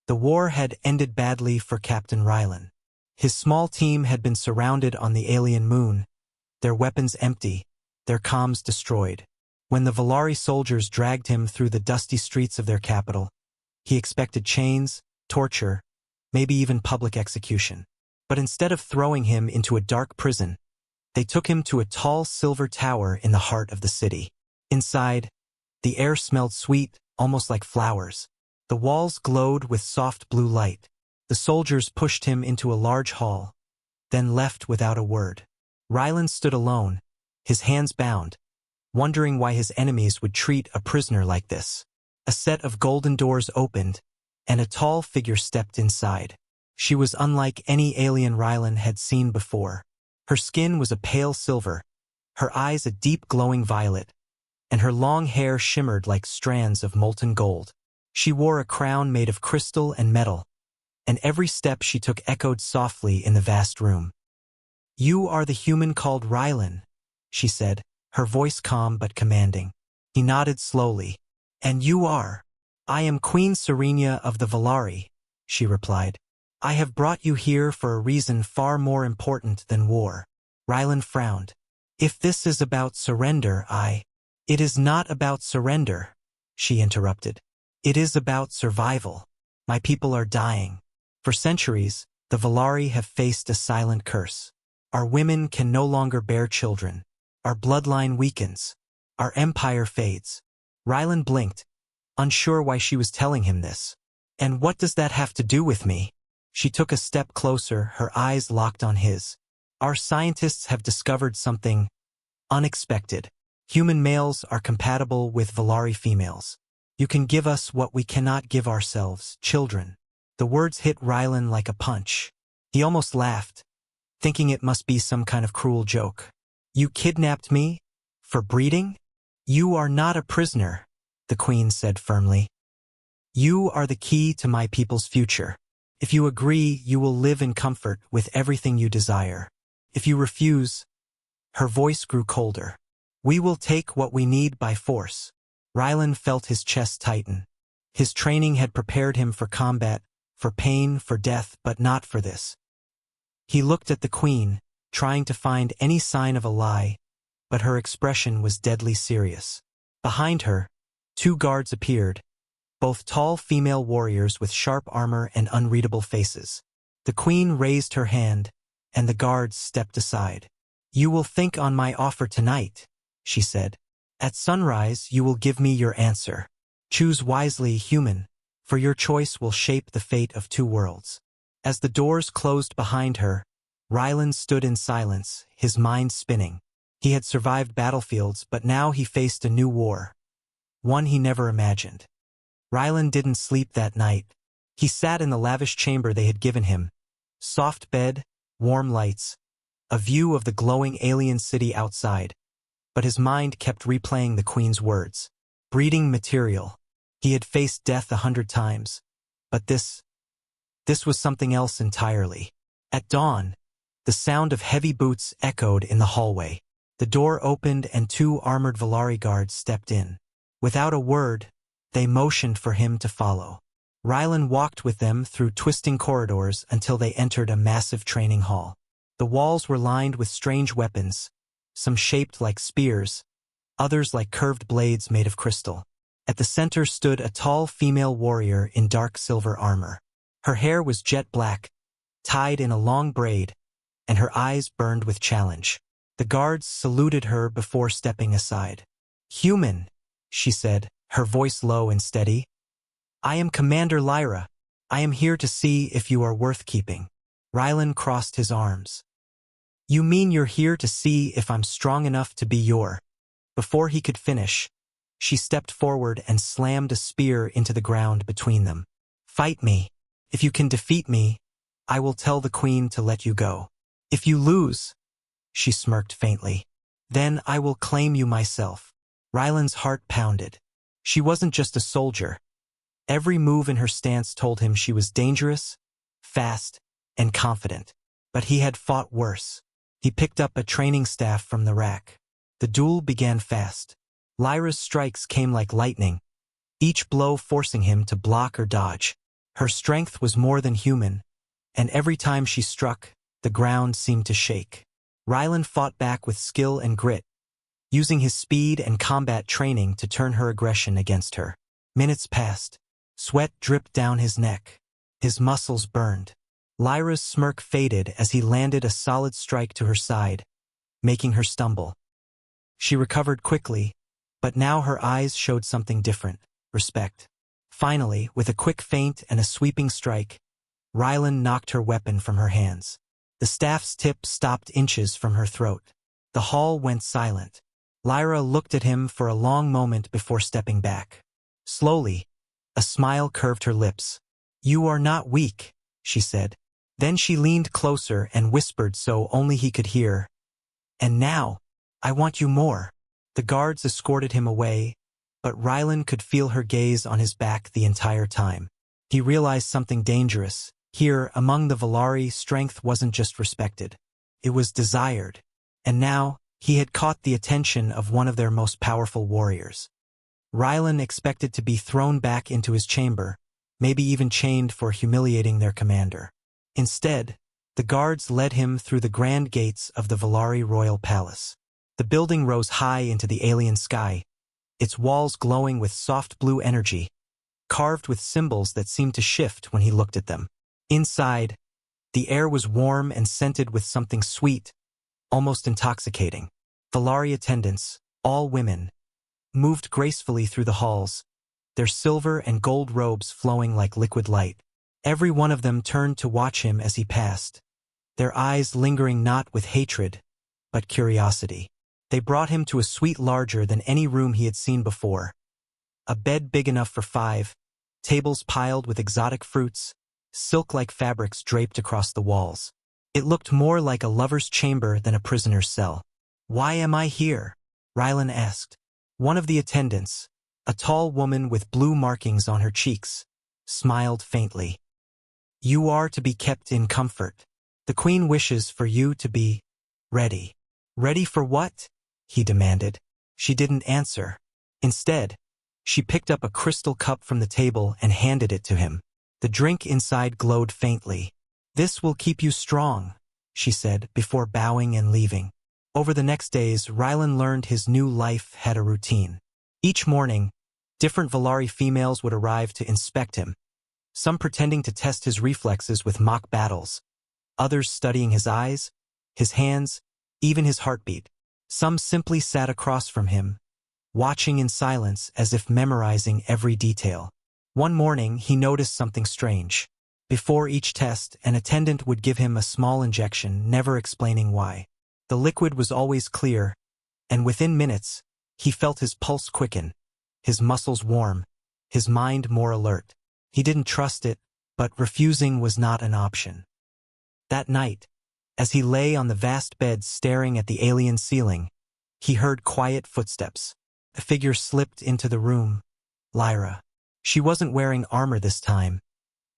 The war had ended badly for Captain Rylan. His small team had been surrounded on the alien moon, their weapons empty, their comms destroyed. When the Valari soldiers dragged him through the dusty streets of their capital, he expected chains, torture, maybe even public execution. But instead of throwing him into a dark prison, they took him to a tall silver tower in the heart of the city. Inside, the air smelled sweet, almost like flowers. The walls glowed with soft blue light. The soldiers pushed him into a large hall, then left without a word. Rylan stood alone, his hands bound, wondering why his enemies would treat a prisoner like this. A set of golden doors opened, and a tall figure stepped inside. She was unlike any alien Rylan had seen before. Her skin was a pale silver, her eyes a deep glowing violet, and her long hair shimmered like strands of molten gold. She wore a crown made of crystal and metal, and every step she took echoed softly in the vast room. "You are the human called Rylan," she said, her voice calm but commanding. He nodded slowly. "And you are?" "I am Queen Serenia of the Valari," she replied. "I have brought you here for a reason far more important than war." Rylan frowned. "If this is about surrender, It is not about surrender," she interrupted. "It is about survival. My people are dying. For centuries, the Valari have faced a silent curse. Our women can no longer bear children. Our bloodline weakens. Our empire fades." Rylan blinked, unsure why she was telling him this. "And what does that have to do with me?" She took a step closer, her eyes locked on his. "Our scientists have discovered something unexpected. Human males are compatible with Valari females. You can give us what we cannot give ourselves, children." The words hit Rylan like a punch. He almost laughed, thinking it must be some kind of cruel joke. "You kidnapped me? For breeding?" "You are not a prisoner," the Queen said firmly. "You are the key to my people's future. If you agree, you will live in comfort with everything you desire. If you refuse," her voice grew colder, "we will take what we need by force." Rylan felt his chest tighten. His training had prepared him for combat, for pain, for death, but not for this. He looked at the Queen, trying to find any sign of a lie, but her expression was deadly serious. Behind her, two guards appeared, both tall female warriors with sharp armor and unreadable faces. The Queen raised her hand, and the guards stepped aside. "You will think on my offer tonight," she said. "At sunrise, you will give me your answer. Choose wisely, human, for your choice will shape the fate of two worlds." As the doors closed behind her, Rylan stood in silence, his mind spinning. He had survived battlefields, but now he faced a new war, one he never imagined. Rylan didn't sleep that night. He sat in the lavish chamber they had given him. Soft bed, warm lights, a view of the glowing alien city outside. But his mind kept replaying the Queen's words. Breeding material. He had faced death 100 times. But this was something else entirely. At dawn, the sound of heavy boots echoed in the hallway. The door opened and two armored Valari guards stepped in. Without a word, they motioned for him to follow. Rylan walked with them through twisting corridors until they entered a massive training hall. The walls were lined with strange weapons, some shaped like spears, others like curved blades made of crystal. At the center stood a tall female warrior in dark silver armor. Her hair was jet black, tied in a long braid, and her eyes burned with challenge. The guards saluted her before stepping aside. "Human," she said, her voice low and steady. "I am Commander Lyra. I am here to see if you are worth keeping." Rylan crossed his arms. "You mean you're here to see if I'm strong enough to be your—" Before he could finish, she stepped forward and slammed a spear into the ground between them. "Fight me. If you can defeat me, I will tell the Queen to let you go. If you lose," she smirked faintly, "then I will claim you myself." Rylan's heart pounded. She wasn't just a soldier. Every move in her stance told him she was dangerous, fast, and confident. But he had fought worse. He picked up a training staff from the rack. The duel began fast. Lyra's strikes came like lightning, each blow forcing him to block or dodge. Her strength was more than human, and every time she struck, the ground seemed to shake. Rylan fought back with skill and grit, using his speed and combat training to turn her aggression against her. Minutes passed. Sweat dripped down his neck. His muscles burned. Lyra's smirk faded as he landed a solid strike to her side, making her stumble. She recovered quickly, but now her eyes showed something different: respect. Finally, with a quick feint and a sweeping strike, Rylan knocked her weapon from her hands. The staff's tip stopped inches from her throat. The hall went silent. Lyra looked at him for a long moment before stepping back. Slowly, a smile curved her lips. "You are not weak," she said. Then she leaned closer and whispered so only he could hear, "And now, I want you more." The guards escorted him away, but Rylan could feel her gaze on his back the entire time. He realized something dangerous. Here, among the Valari, strength wasn't just respected. It was desired. And now, he had caught the attention of one of their most powerful warriors. Rylan expected to be thrown back into his chamber, maybe even chained for humiliating their commander. Instead, the guards led him through the grand gates of the Valari royal palace. The building rose high into the alien sky, its walls glowing with soft blue energy, carved with symbols that seemed to shift when he looked at them. Inside, the air was warm and scented with something sweet, almost intoxicating. Valari attendants, all women, moved gracefully through the halls, their silver and gold robes flowing like liquid light. Every one of them turned to watch him as he passed, their eyes lingering not with hatred, but curiosity. They brought him to a suite larger than any room he had seen before. A bed big enough for 5, tables piled with exotic fruits, silk-like fabrics draped across the walls. It looked more like a lover's chamber than a prisoner's cell. "Why am I here?" Rylan asked. One of the attendants, a tall woman with blue markings on her cheeks, smiled faintly. "You are to be kept in comfort. The Queen wishes for you to be ready." "Ready for what?" he demanded. She didn't answer. Instead, she picked up a crystal cup from the table and handed it to him. The drink inside glowed faintly. "This will keep you strong," she said before bowing and leaving. Over the next days, Rylan learned his new life had a routine. Each morning, different Valari females would arrive to inspect him, some pretending to test his reflexes with mock battles, others studying his eyes, his hands, even his heartbeat. Some simply sat across from him, watching in silence as if memorizing every detail. One morning, he noticed something strange. Before each test, an attendant would give him a small injection, never explaining why. The liquid was always clear, and within minutes, he felt his pulse quicken, his muscles warm, his mind more alert. He didn't trust it, but refusing was not an option. That night, as he lay on the vast bed staring at the alien ceiling, he heard quiet footsteps. A figure slipped into the room. Lyra. She wasn't wearing armor this time,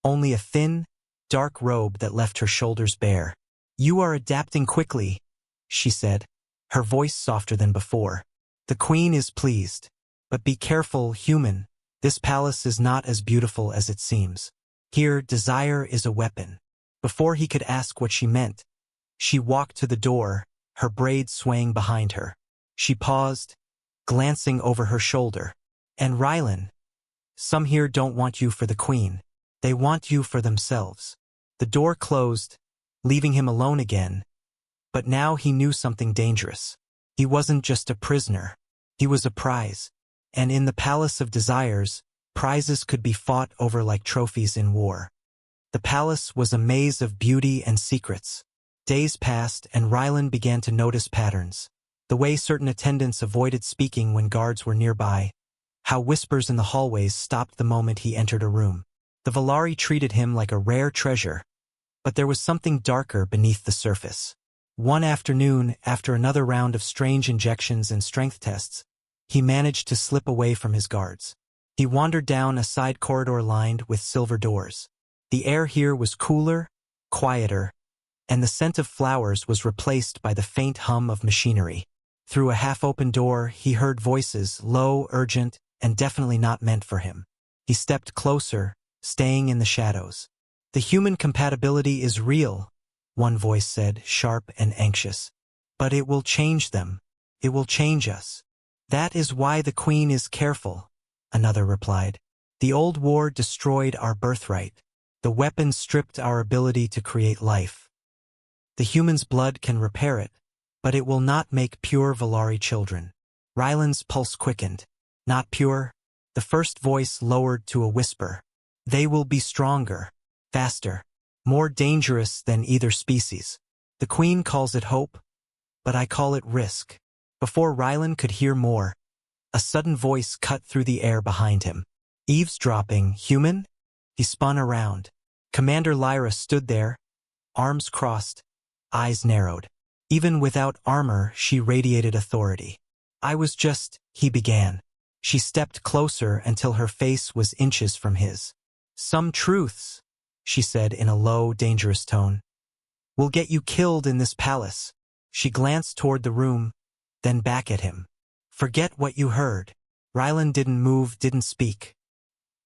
only a thin, dark robe that left her shoulders bare. "You are adapting quickly," she said, her voice softer than before. "The Queen is pleased. But be careful, human. This palace is not as beautiful as it seems. Here, desire is a weapon." Before he could ask what she meant, she walked to the door, her braids swaying behind her. She paused, glancing over her shoulder. "And Rylan, some here don't want you for the Queen. They want you for themselves." The door closed, leaving him alone again. But now he knew something dangerous. He wasn't just a prisoner. He was a prize. And in the Palace of Desires, prizes could be fought over like trophies in war. The palace was a maze of beauty and secrets. Days passed, and Rylan began to notice patterns. The way certain attendants avoided speaking when guards were nearby. How whispers in the hallways stopped the moment he entered a room. The Valari treated him like a rare treasure. But there was something darker beneath the surface. One afternoon, after another round of strange injections and strength tests, he managed to slip away from his guards. He wandered down a side corridor lined with silver doors. The air here was cooler, quieter, and the scent of flowers was replaced by the faint hum of machinery. Through a half-open door, he heard voices, low, urgent, and definitely not meant for him. He stepped closer, staying in the shadows. The human compatibility is real, one voice said, sharp and anxious. But it will change them. It will change us. That is why the Queen is careful, another replied. The old war destroyed our birthright. The weapons stripped our ability to create life. The human's blood can repair it, but it will not make pure Valari children. Ryland's pulse quickened. Not pure? The first voice lowered to a whisper. They will be stronger, faster, more dangerous than either species. The Queen calls it hope, but I call it risk. Before Ryland could hear more, a sudden voice cut through the air behind him. Eavesdropping, human? He spun around. Commander Lyra stood there, arms crossed, eyes narrowed. Even without armor, she radiated authority. I was just, he began. She stepped closer until her face was inches from his. Some truths, she said in a low, dangerous tone, will get you killed in this palace. She glanced toward the room, then back at him. Forget what you heard. Ryland didn't move, didn't speak.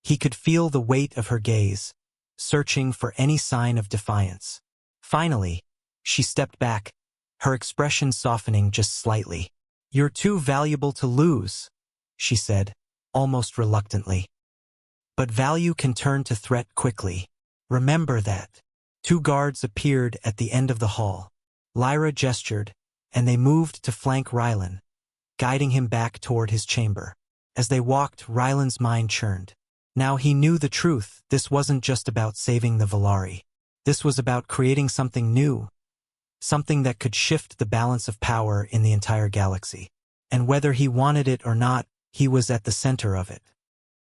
He could feel the weight of her gaze, searching for any sign of defiance. Finally, she stepped back, her expression softening just slightly. You're too valuable to lose, she said, almost reluctantly. But value can turn to threat quickly. Remember that. 2 guards appeared at the end of the hall. Lyra gestured, and they moved to flank Ryland, guiding him back toward his chamber. As they walked, Ryland's mind churned. Now he knew the truth. This wasn't just about saving the Valari. This was about creating something new, something that could shift the balance of power in the entire galaxy. And whether he wanted it or not, he was at the center of it.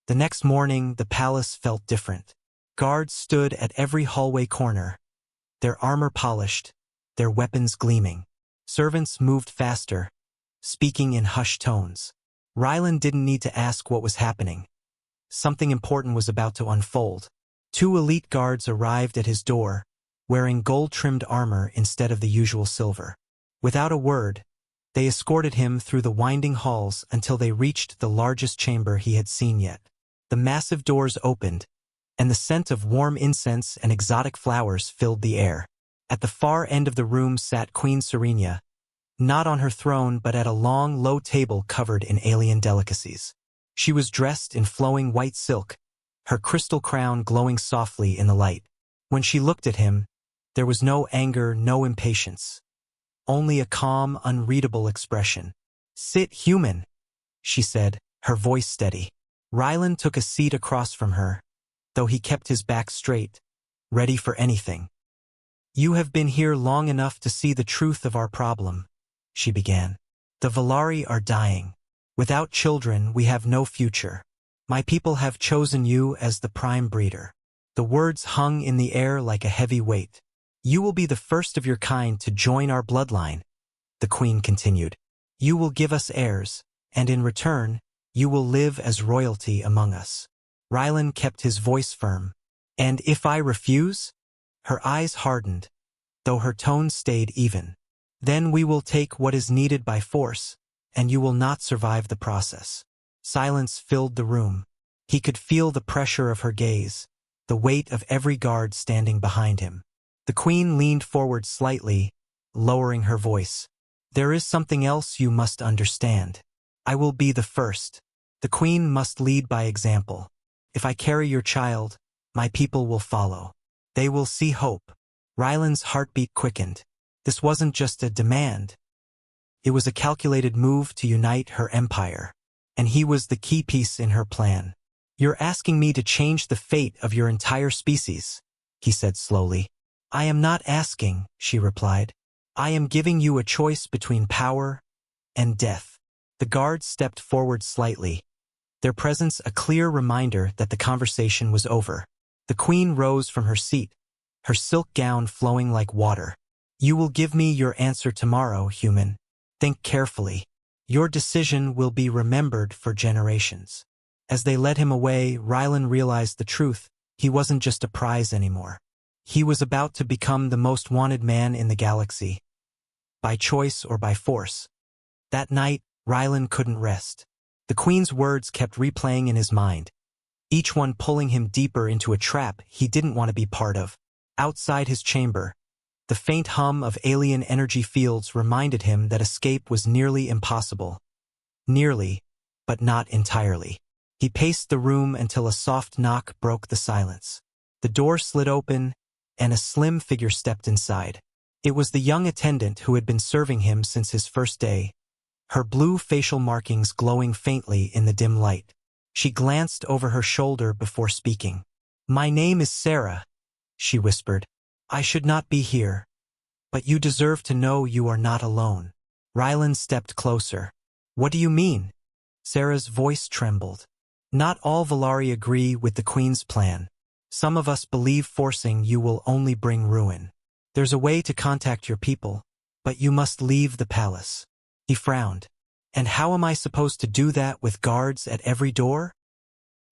The next morning, the palace felt different. Guards stood at every hallway corner, their armor polished, their weapons gleaming. Servants moved faster, speaking in hushed tones. Ryland didn't need to ask what was happening. Something important was about to unfold. 2 elite guards arrived at his door, wearing gold-trimmed armor instead of the usual silver. Without a word, they escorted him through the winding halls until they reached the largest chamber he had seen yet. The massive doors opened, and the scent of warm incense and exotic flowers filled the air. At the far end of the room sat Queen Serenia, not on her throne but at a long, low table covered in alien delicacies. She was dressed in flowing white silk, her crystal crown glowing softly in the light. When she looked at him, there was no anger, no impatience. Only a calm, unreadable expression. Sit, human, she said, her voice steady. Ryland took a seat across from her, though he kept his back straight, ready for anything. You have been here long enough to see the truth of our problem, she began. The Valari are dying. Without children, we have no future. My people have chosen you as the prime breeder. The words hung in the air like a heavy weight. You will be the first of your kind to join our bloodline, the Queen continued. You will give us heirs, and in return, you will live as royalty among us. Ryland kept his voice firm. And if I refuse? Her eyes hardened, though her tone stayed even. Then we will take what is needed by force, and you will not survive the process. Silence filled the room. He could feel the pressure of her gaze, the weight of every guard standing behind him. The Queen leaned forward slightly, lowering her voice. There is something else you must understand. I will be the first. The Queen must lead by example. If I carry your child, my people will follow. They will see hope. Ryland's heartbeat quickened. This wasn't just a demand. It was a calculated move to unite her empire, and he was the key piece in her plan. You're asking me to change the fate of your entire species, he said slowly. I am not asking, she replied. I am giving you a choice between power and death. The guards stepped forward slightly, their presence a clear reminder that the conversation was over. The Queen rose from her seat, her silk gown flowing like water. You will give me your answer tomorrow, human. Think carefully. Your decision will be remembered for generations. As they led him away, Ryland realized the truth. He wasn't just a prize anymore. He was about to become the most wanted man in the galaxy, by choice or by force. That night, Ryland couldn't rest. The Queen's words kept replaying in his mind. each one pulling him deeper into a trap he didn't want to be part of. Outside his chamber, the faint hum of alien energy fields reminded him that escape was nearly impossible. Nearly, but not entirely. He paced the room until a soft knock broke the silence. The door slid open, and a slim figure stepped inside. It was the young attendant who had been serving him since his first day, her blue facial markings glowing faintly in the dim light. She glanced over her shoulder before speaking. "My name is Sarah," she whispered. "I should not be here, but you deserve to know you are not alone." Rylan stepped closer. "What do you mean?" Sarah's voice trembled. "Not all Valari agree with the Queen's plan. Some of us believe forcing you will only bring ruin. There's a way to contact your people, but you must leave the palace." He frowned. "And how am I supposed to do that with guards at every door?"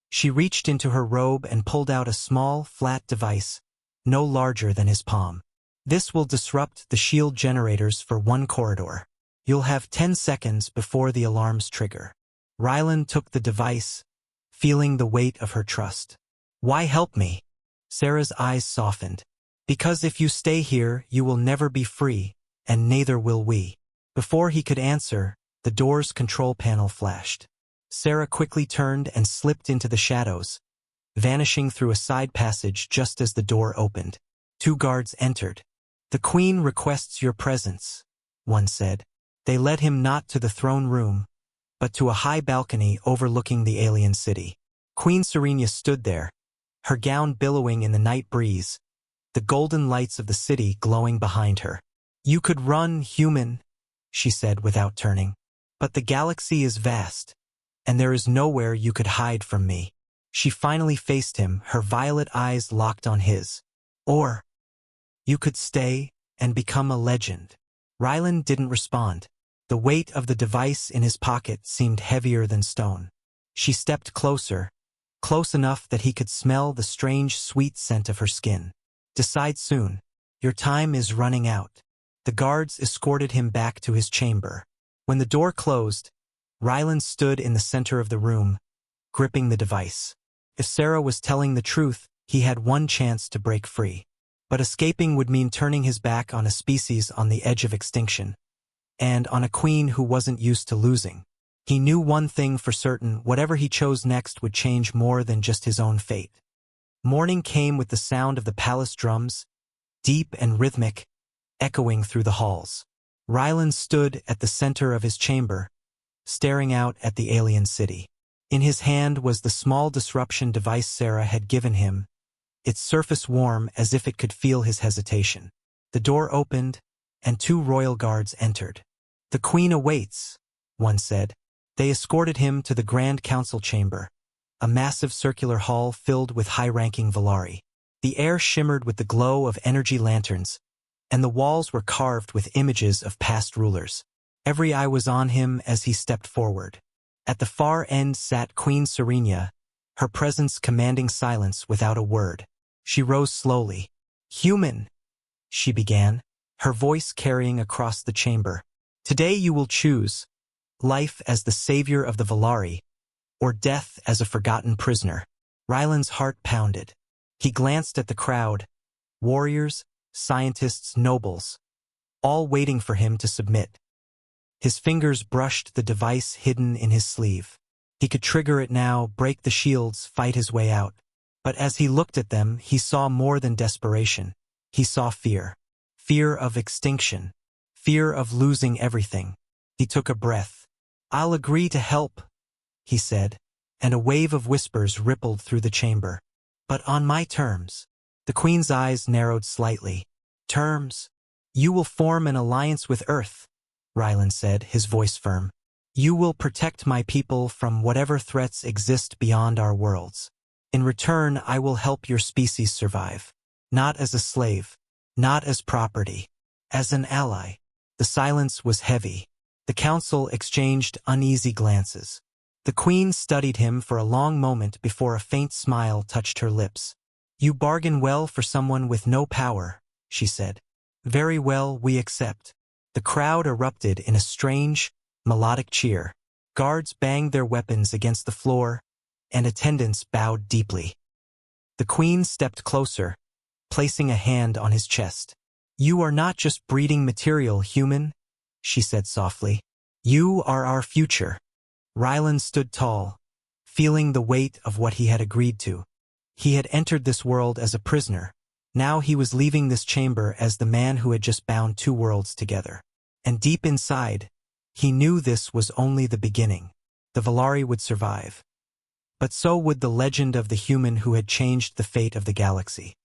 She reached into her robe and pulled out a small, flat device, no larger than his palm. "This will disrupt the shield generators for one corridor. You'll have 10 seconds before the alarms trigger." Rylan took the device, feeling the weight of her trust. "Why help me?" Sarah's eyes softened. "Because if you stay here, you will never be free, and neither will we." Before he could answer, the door's control panel flashed. Sarah quickly turned and slipped into the shadows, vanishing through a side passage just as the door opened. 2 guards entered. "The Queen requests your presence," one said. They led him not to the throne room, but to a high balcony overlooking the alien city. Queen Serenia stood there, her gown billowing in the night breeze, the golden lights of the city glowing behind her. "You could run, human," she said without turning. "But the galaxy is vast, and there is nowhere you could hide from me." She finally faced him, her violet eyes locked on his. "Or you could stay and become a legend." Rylan didn't respond. The weight of the device in his pocket seemed heavier than stone. She stepped closer, close enough that he could smell the strange, sweet scent of her skin. "Decide soon. Your time is running out." The guards escorted him back to his chamber. When the door closed, Rylan stood in the center of the room, gripping the device. If Sarah was telling the truth, he had one chance to break free. But escaping would mean turning his back on a species on the edge of extinction, and on a queen who wasn't used to losing. He knew one thing for certain: whatever he chose next would change more than just his own fate. Morning came with the sound of the palace drums, deep and rhythmic, echoing through the halls. Rylan stood at the center of his chamber, staring out at the alien city. In his hand was the small disruption device Sarah had given him, its surface warm as if it could feel his hesitation. The door opened, and 2 royal guards entered. "The Queen awaits," one said. They escorted him to the Grand Council chamber, a massive circular hall filled with high-ranking Valari. The air shimmered with the glow of energy lanterns, and the walls were carved with images of past rulers. Every eye was on him as he stepped forward. At the far end sat Queen Serenia, her presence commanding silence without a word. She rose slowly. "Human," she began, her voice carrying across the chamber. "Today you will choose life as the savior of the Valari, or death as a forgotten prisoner." Rylan's heart pounded. He glanced at the crowd, warriors, scientists, nobles, all waiting for him to submit. His fingers brushed the device hidden in his sleeve. He could trigger it now, break the shields, fight his way out. But as he looked at them, he saw more than desperation. He saw fear. Fear of extinction. Fear of losing everything. He took a breath. "I'll agree to help," he said, and a wave of whispers rippled through the chamber. "But on my terms." The Queen's eyes narrowed slightly. "Terms? You will form an alliance with Earth," Rylan said, his voice firm. "You will protect my people from whatever threats exist beyond our worlds. In return, I will help your species survive. Not as a slave, not as property, as an ally." The silence was heavy. The council exchanged uneasy glances. The Queen studied him for a long moment before a faint smile touched her lips. "You bargain well for someone with no power," she said. "Very well, we accept." The crowd erupted in a strange, melodic cheer. Guards banged their weapons against the floor, and attendants bowed deeply. The queen stepped closer, placing a hand on his chest. "You are not just breeding material, human," she said softly. "You are our future." Rylan stood tall, feeling the weight of what he had agreed to. He had entered this world as a prisoner. Now he was leaving this chamber as the man who had just bound two worlds together. And deep inside, he knew this was only the beginning. The Valari would survive. But so would the legend of the human who had changed the fate of the galaxy.